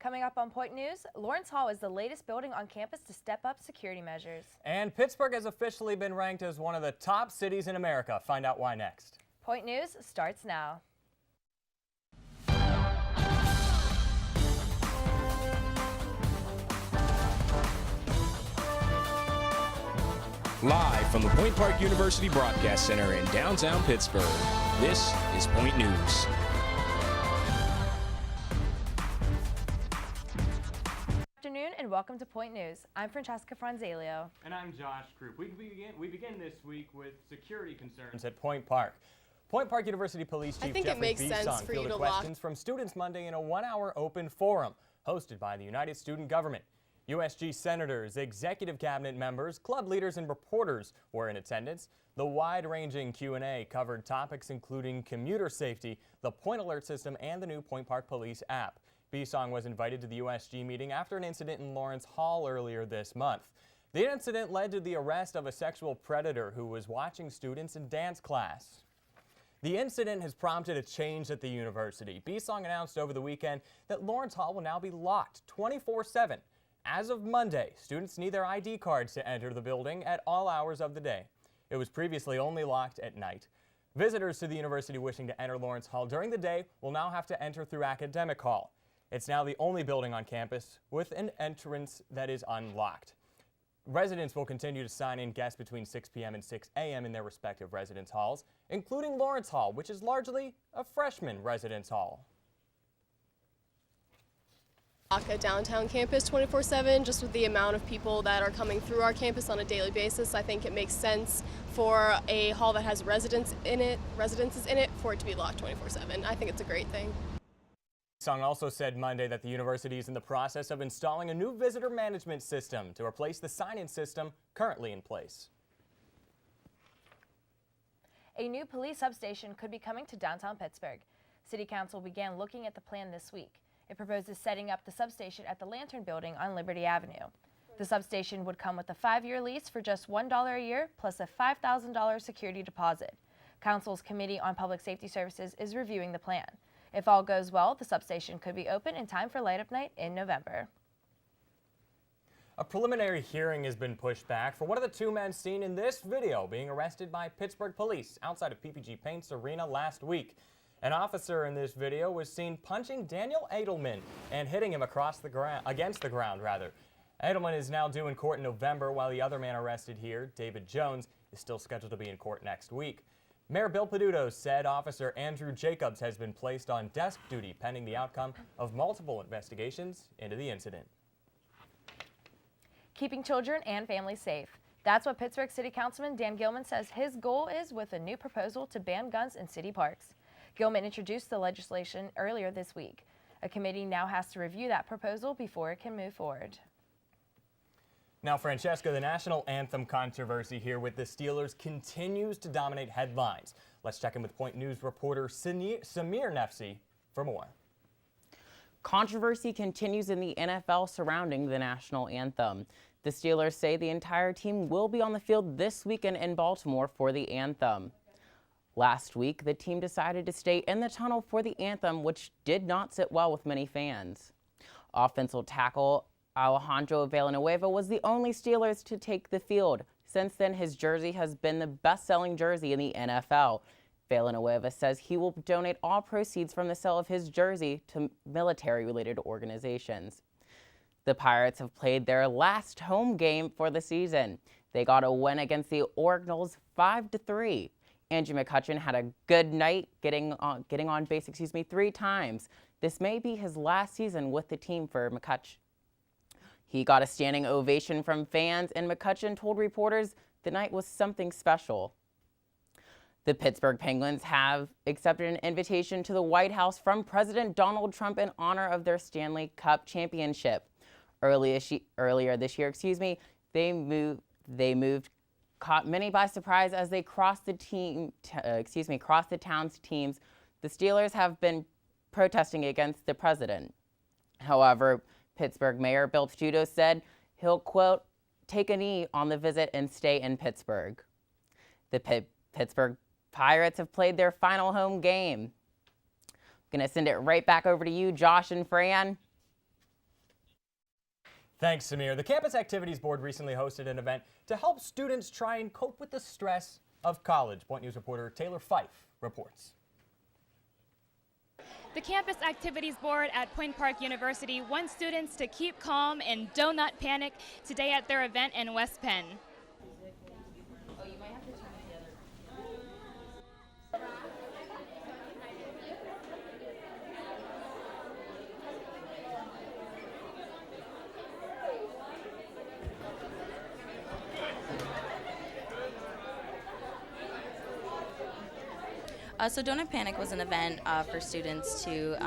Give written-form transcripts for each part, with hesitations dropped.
Coming up on Point News, Lawrence Hall is the latest building on campus to step up security measures. And Pittsburgh has officially been ranked as one of the top cities in America. Find out why next. Point News starts now. Live from the Point Park University Broadcast Center in downtown Pittsburgh, this is Point News. Good afternoon and welcome to Point News. I'm Francesca Franzalio. And I'm Josh Krupp. We begin this week with security concerns at Point Park. Point Park University Police Chief Jeffrey Bisong fielded questions from students Monday in a one-hour open forum hosted by the United Student Government. USG senators, executive cabinet members, club leaders, and reporters were in attendance. The wide-ranging Q&A covered topics including commuter safety, the Point Alert System, and the new Point Park Police app. Bisong was invited to the USG meeting after an incident in Lawrence Hall earlier this month. The incident led to the arrest of a sexual predator who was watching students in dance class. The incident has prompted a change at the university. Bisong announced over the weekend that Lawrence Hall will now be locked 24/7. As of Monday, students need their ID cards to enter the building at all hours of the day. It was previously only locked at night. Visitors to the university wishing to enter Lawrence Hall during the day will now have to enter through Academic Hall. It's now the only building on campus with an entrance that is unlocked. Residents will continue to sign in guests between 6 p.m. and 6 a.m. in their respective residence halls, including Lawrence Hall, which is largely a freshman residence hall. A downtown campus 24/7, just with the amount of people that are coming through our campus on a daily basis. I think it makes sense for a hall that has residences in it for it to be locked 24/7. I think it's a great thing. Sung also said Monday that the university is in the process of installing a new visitor management system to replace the sign-in system currently in place. A new police substation could be coming to downtown Pittsburgh. City Council began looking at the plan this week. It proposes setting up the substation at the Lantern Building on Liberty Avenue. The substation would come with a 5-year lease for just $1 a year plus a $5,000 security deposit. Council's Committee on Public Safety Services is reviewing the plan. If all goes well, the substation could be open in time for light-up night in November. A preliminary hearing has been pushed back for one of the two men seen in this video being arrested by Pittsburgh police outside of PPG Paints Arena last week. An officer in this video was seen punching Daniel Edelman and hitting him against the ground. Edelman is now due in court in November, while the other man arrested here, David Jones, is still scheduled to be in court next week. Mayor Bill Peduto said Officer Andrew Jacobs has been placed on desk duty pending the outcome of multiple investigations into the incident. Keeping children and families safe. That's what Pittsburgh City Councilman Dan Gilman says his goal is with a new proposal to ban guns in city parks. Gilman introduced the legislation earlier this week. A committee now has to review that proposal before it can move forward. Now, Francesca, the national anthem controversy here with the Steelers continues to dominate headlines. Let's check in with Point News reporter Samir Nefsi for more. Controversy continues in the NFL surrounding the national anthem. The Steelers say the entire team will be on the field this weekend in Baltimore for the anthem. Last week, the team decided to stay in the tunnel for the anthem, which did not sit well with many fans. Offensive tackle Alejandro Villanueva was the only Steelers to take the field. Since then, his jersey has been the best-selling jersey in the NFL. Villanueva says he will donate all proceeds from the sale of his jersey to military-related organizations. The Pirates have played their last home game for the season. They got a win against the Orioles 5-3. Andrew McCutchen had a good night getting on base 3 times. This may be his last season with the team for McCutchen. He got a standing ovation from fans, and McCutchen told reporters the night was something special. The Pittsburgh Penguins have accepted an invitation to the White House from President Donald Trump in honor of their Stanley Cup championship. Earlier this year, they moved caught many by surprise as they crossed the town's teams. The Steelers have been protesting against the president. However, Pittsburgh Mayor Bill Peduto said he'll, quote, take a knee on the visit and stay in Pittsburgh. The Pittsburgh Pirates have played their final home game. I'm going to send it right back over to you, Josh and Fran. Thanks, Samir. The Campus Activities Board recently hosted an event to help students try and cope with the stress of college. Point News reporter Taylor Fife reports. The Campus Activities Board at Point Park University wants students to keep calm and do not panic today at their event in West Penn. So Donut Panic was an event for students to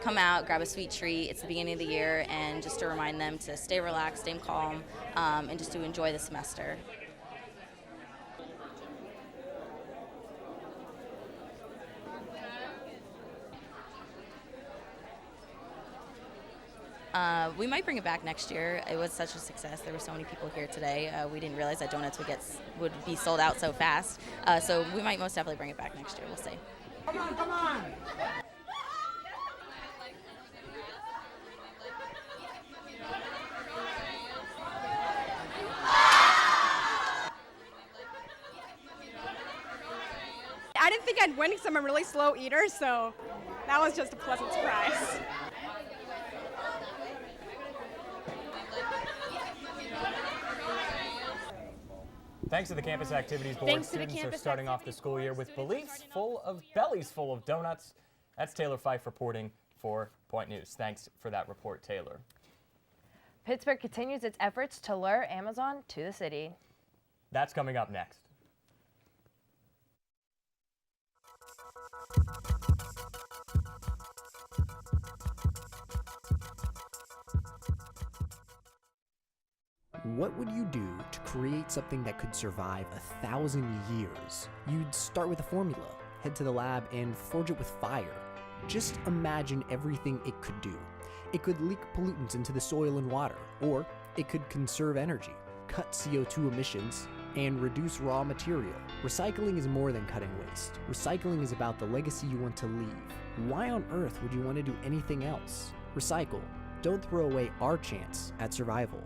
come out, grab a sweet treat. It's the beginning of the year, and just to remind them to stay relaxed, stay calm, and just to enjoy the semester. We might bring it back next year. It was such a success. There were so many people here today. We didn't realize that donuts would be sold out so fast. So we might most definitely bring it back next year. We'll see. Come on, come on! I didn't think I'd win because I'm a really slow eater, so that was just a pleasant surprise. Thanks to the Campus Activities Board, students are starting off the school year with bellies full of donuts. That's Taylor Fife reporting for Point News. Thanks for that report, Taylor. Pittsburgh continues its efforts to lure Amazon to the city. That's coming up next. What would you do to create something that could survive 1,000 years? You'd start with a formula, head to the lab, and forge it with fire. Just imagine everything it could do. It could leak pollutants into the soil and water, or it could conserve energy, cut CO2 emissions, and reduce raw material. Recycling is more than cutting waste. Recycling is about the legacy you want to leave. Why on earth would you want to do anything else? Recycle. Don't throw away our chance at survival.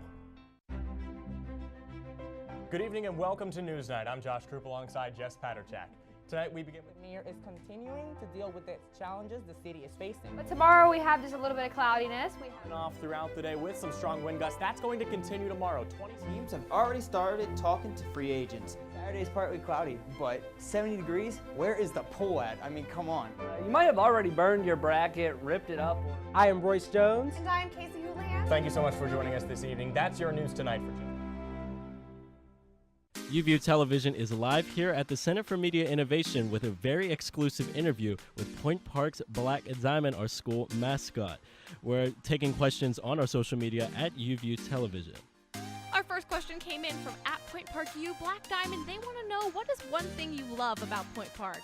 Good evening and welcome to Newsnight. I'm Josh Krupp alongside Jess Paterchak. Tonight we begin with... The mayor is continuing to deal with the challenges the city is facing. But tomorrow we have just a little bit of cloudiness. We have off throughout the day with some strong wind gusts. That's going to continue tomorrow. 20 teams have already started talking to free agents. Saturday's partly cloudy, but 70 degrees? Where is the pool at? I mean, come on. You might have already burned your bracket, ripped it up. I am Royce Jones. And I am Casey Houlihan. Thank you so much for joining us this evening. That's your news tonight for today. UView Television is live here at the Center for Media Innovation with a very exclusive interview with Point Park's Black Diamond, our school mascot. We're taking questions on our social media at UView Television. Our first question came in from @PointParkU Black Diamond. They want to know, what is one thing you love about Point Park?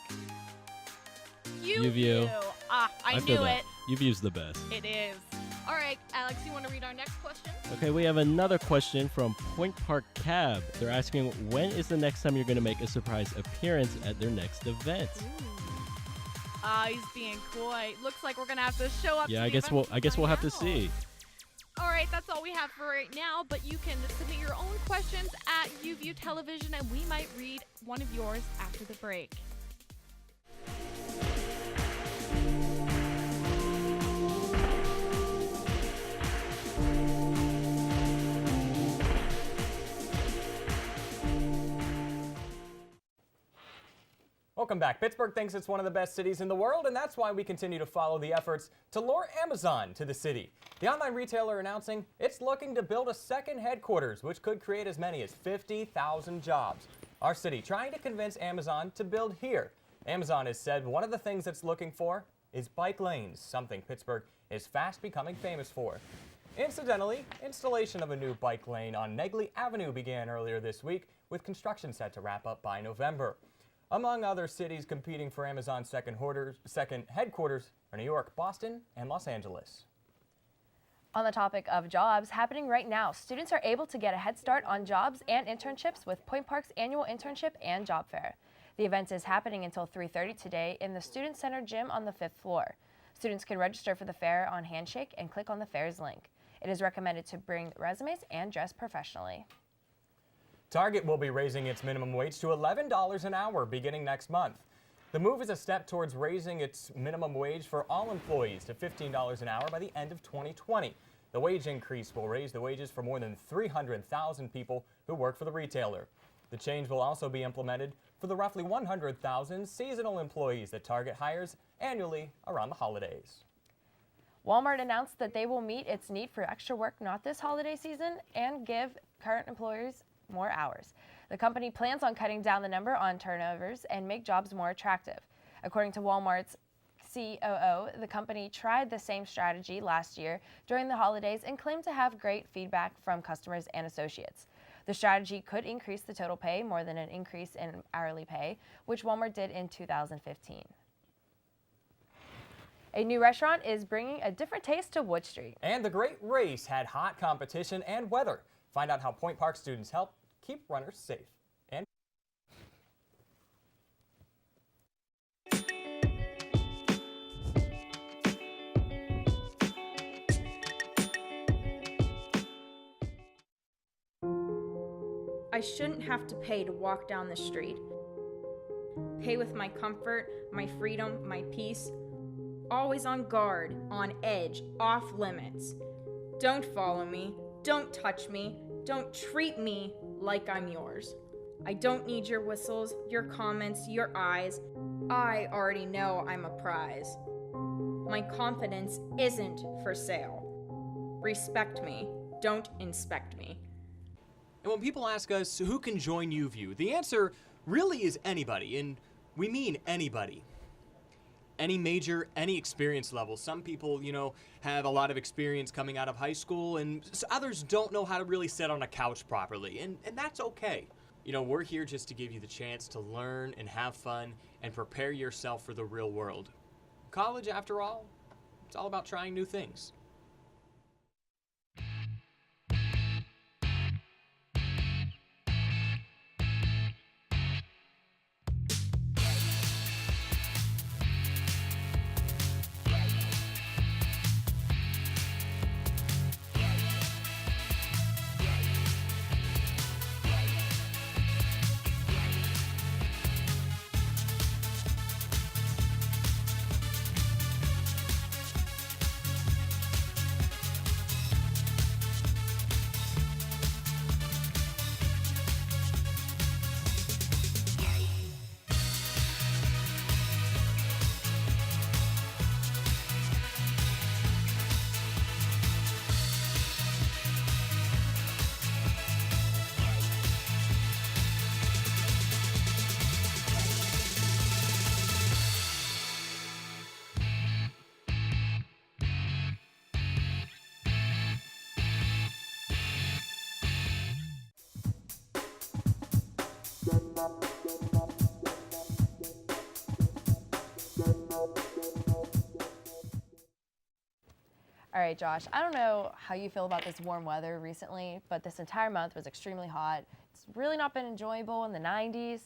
UView. I knew it. UView's the best. It is. All right, Alex, you want to read our next question? Okay, we have another question from Point Park Cab. They're asking, when is the next time you're going to make a surprise appearance at their next event? He's being coy. Looks like we're going to have to show up. Yeah, I guess we'll have to see. All right, that's all we have for right now, but you can submit your own questions at UView Television, and we might read one of yours after the break. Welcome back. Pittsburgh thinks it's one of the best cities in the world, and that's why we continue to follow the efforts to lure Amazon to the city. The online retailer announcing it's looking to build a second headquarters, which could create as many as 50,000 jobs. Our city trying to convince Amazon to build here. Amazon has said one of the things it's looking for is bike lanes, something Pittsburgh is fast becoming famous for. Incidentally, installation of a new bike lane on Negley Avenue began earlier this week, with construction set to wrap up by November. Among other cities competing for Amazon's second headquarters are New York, Boston, and Los Angeles. On the topic of jobs happening right now, students are able to get a head start on jobs and internships with Point Park's annual internship and job fair. The event is happening until 3:30 today in the Student Center gym on the 5th floor. Students can register for the fair on Handshake and click on the fair's link. It is recommended to bring resumes and dress professionally. Target will be raising its minimum wage to $11 an hour beginning next month. The move is a step towards raising its minimum wage for all employees to $15 an hour by the end of 2020. The wage increase will raise the wages for more than 300,000 people who work for the retailer. The change will also be implemented for the roughly 100,000 seasonal employees that Target hires annually around the holidays. Walmart announced that they will meet its need for extra work not this holiday season and give current employers more hours. The company plans on cutting down the number on turnovers and make jobs more attractive. According to Walmart's COO, the company tried the same strategy last year during the holidays and claimed to have great feedback from customers and associates. The strategy could increase the total pay more than an increase in hourly pay, which Walmart did in 2015. A new restaurant is bringing a different taste to Wood Street. And the Great Race had hot competition and weather. Find out how Point Park students help keep runners safe. And I shouldn't have to pay to walk down the street. Pay with my comfort, my freedom, my peace. Always on guard, on edge, off limits. Don't follow me, don't touch me, don't treat me like I'm yours. I don't need your whistles, your comments, your eyes. I already know I'm a prize. My confidence isn't for sale. Respect me, don't inspect me. And when people ask us who can join UView, the answer really is anybody, and we mean anybody. Any major, any experience level. Some people, have a lot of experience coming out of high school, and others don't know how to really sit on a couch properly, and that's okay. We're here just to give you the chance to learn and have fun and prepare yourself for the real world. College, after all, it's all about trying new things. All right, Josh, I don't know how you feel about this warm weather recently, but this entire month was extremely hot. It's really not been enjoyable in the 90s.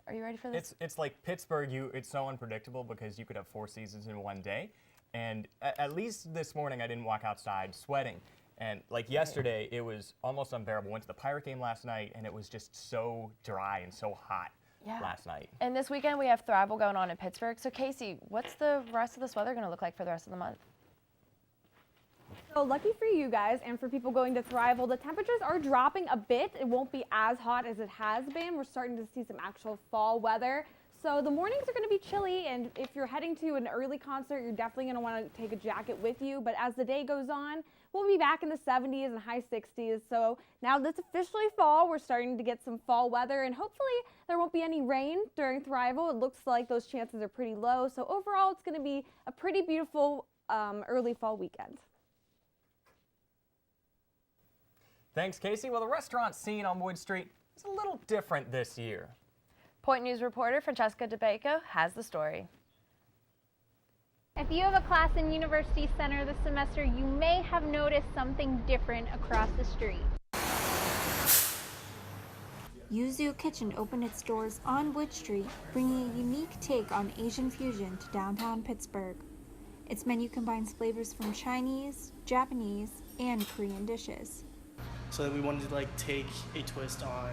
Are you ready for this? It's like Pittsburgh, it's so unpredictable because you could have 4 seasons in one day. And at least this morning I didn't walk outside sweating. And like yesterday, it was almost unbearable. Went to the Pirate game last night, and it was just so dry and so hot last night. And this weekend we have Thrival going on in Pittsburgh. So Casey, what's the rest of this weather going to look like for the rest of the month? So lucky for you guys and for people going to Thrival, the temperatures are dropping a bit. It won't be as hot as it has been. We're starting to see some actual fall weather. So the mornings are going to be chilly, and if you're heading to an early concert, you're definitely going to want to take a jacket with you. But as the day goes on, we'll be back in the 70s and high 60s. So now that's officially fall. We're starting to get some fall weather, and hopefully there won't be any rain during Thrival. It looks like those chances are pretty low. So overall, it's going to be a pretty beautiful early fall weekend. Thanks, Casey. Well, the restaurant scene on Wood Street is a little different this year. Point News reporter Francesca DeBacco has the story. If you have a class in University Center this semester, you may have noticed something different across the street. Yuzu Kitchen opened its doors on Wood Street, bringing a unique take on Asian fusion to downtown Pittsburgh. Its menu combines flavors from Chinese, Japanese, and Korean dishes. So we wanted to take a twist on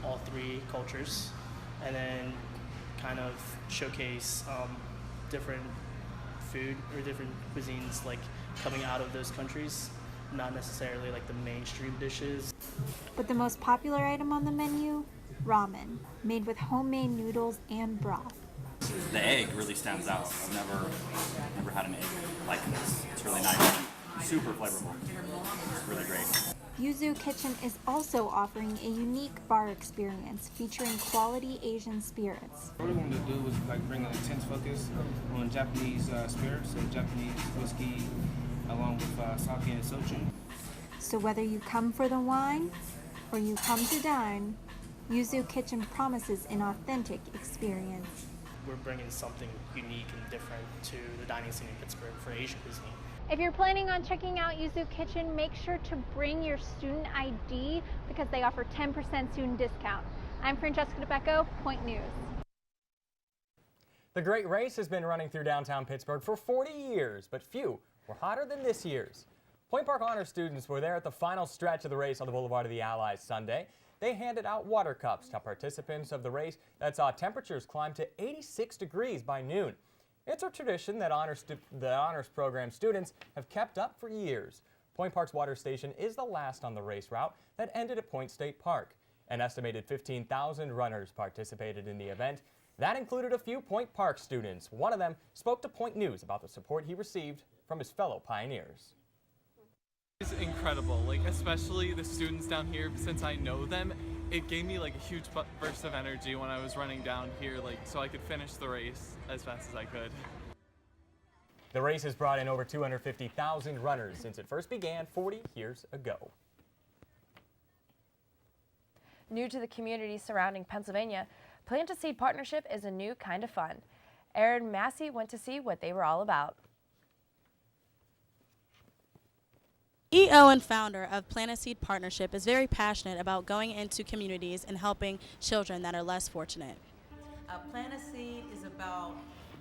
all three cultures and then kind of showcase different food or different cuisines coming out of those countries, not necessarily the mainstream dishes. But the most popular item on the menu, ramen, made with homemade noodles and broth. The egg really stands out. I've never had an egg like this. It's really nice, super flavorful. It's really great. Yuzu Kitchen is also offering a unique bar experience featuring quality Asian spirits. What we wanted to do was bring an intense focus on Japanese spirits, so Japanese whiskey, along with sake and soju. So whether you come for the wine or you come to dine, Yuzu Kitchen promises an authentic experience. We're bringing something unique and different to the dining scene in Pittsburgh for Asian cuisine. If you're planning on checking out Yuzu Kitchen, make sure to bring your student ID because they offer 10% student discount. I'm Francesca DeBecco, Point News. The Great Race has been running through downtown Pittsburgh for 40 years, but few were hotter than this year's. Point Park Honor students were there at the final stretch of the race on the Boulevard of the Allies Sunday. They handed out water cups to participants of the race that saw temperatures climb to 86 degrees by noon. It's a tradition that the honors program students have kept up for years. Point Park's water station is the last on the race route that ended at Point State Park. An estimated 15,000 runners participated in the event. That included a few Point Park students. One of them spoke to Point News about the support he received from his fellow pioneers. It's incredible, especially the students down here, since I know them. It gave me a huge burst of energy when I was running down here, so I could finish the race as fast as I could. The race has brought in over 250,000 runners since it first began 40 years ago. New to the community surrounding Pennsylvania, Plant a Seed Partnership is a new kind of fun. Aaron Massey went to see what they were all about. EO and founder of Plant a Seed Partnership is very passionate about going into communities and helping children that are less fortunate. Plant a Seed is about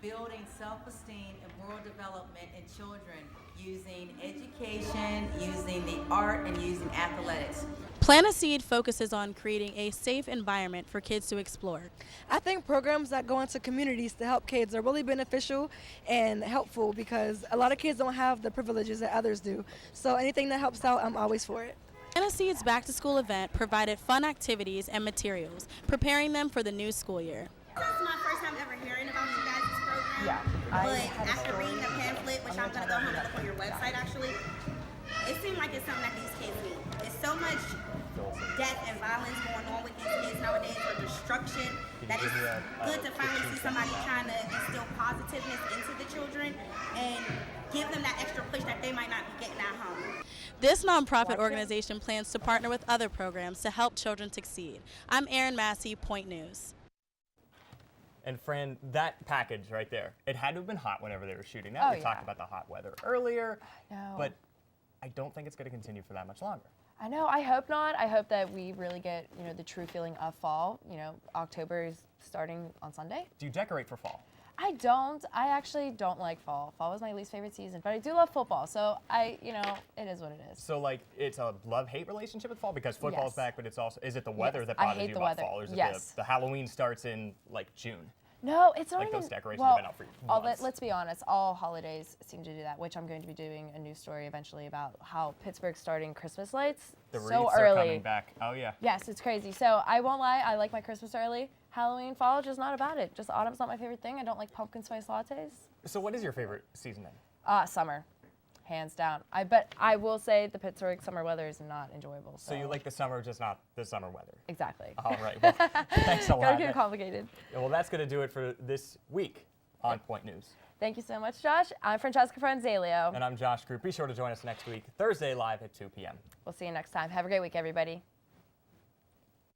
building self-esteem and moral development in children using education, using the art, and using athletics. Plant a Seed focuses on creating a safe environment for kids to explore. I think programs that go into communities to help kids are really beneficial and helpful because a lot of kids don't have the privileges that others do. So anything that helps out, I'm always for it. Plant a Seed's Back to School event provided fun activities and materials, preparing them for the new school year. This is my first time ever hearing about you guys' program. But after reading the pamphlet, which I'm going to go home and look on your website actually, it seemed like it's something that these kids need. It's so much death and violence going on with these kids nowadays, or destruction, that it's good to finally see somebody trying to instill positiveness into the children and give them that extra push that they might not be getting at home. This nonprofit organization plans to partner with other programs to help children succeed. I'm Erin Massey, Point News. And Fran, that package right there, it had to have been hot whenever they were shooting that. We talked about the hot weather earlier, but I don't think it's going to continue for that much longer. I know, I hope not. I hope that we really get, the true feeling of fall. October is starting on Sunday. Do you decorate for fall? I don't. I actually don't like fall. Fall was my least favorite season, but I do love football. So it is what it is. So it's a love-hate relationship with fall because football's back, but it's also, is it the weather that bothers you about fall? Or is it the Halloween starts in June? No, it's not even. Those decorations have been out for months. Let's be honest, all holidays seem to do that, which I'm going to be doing a news story eventually about how Pittsburgh's starting Christmas lights the so wreaths early. Are coming back. Oh, yeah. Yes, it's crazy. So I won't lie, I like my Christmas early. Halloween, fall, just not about it. Just autumn's not my favorite thing. I don't like pumpkin spice lattes. So what is your favorite season then? Summer. Hands down. But I will say the Pittsburgh summer weather is not enjoyable. So you like the summer, just not the summer weather. Exactly. All right. Well, thanks a lot. Gotta keep it complicated. Well, that's going to do it for this week on Point News. Thank you so much, Josh. I'm Francesca Franzalio. And I'm Josh Group. Be sure to join us next week, Thursday, live at 2 p.m. We'll see you next time. Have a great week, everybody.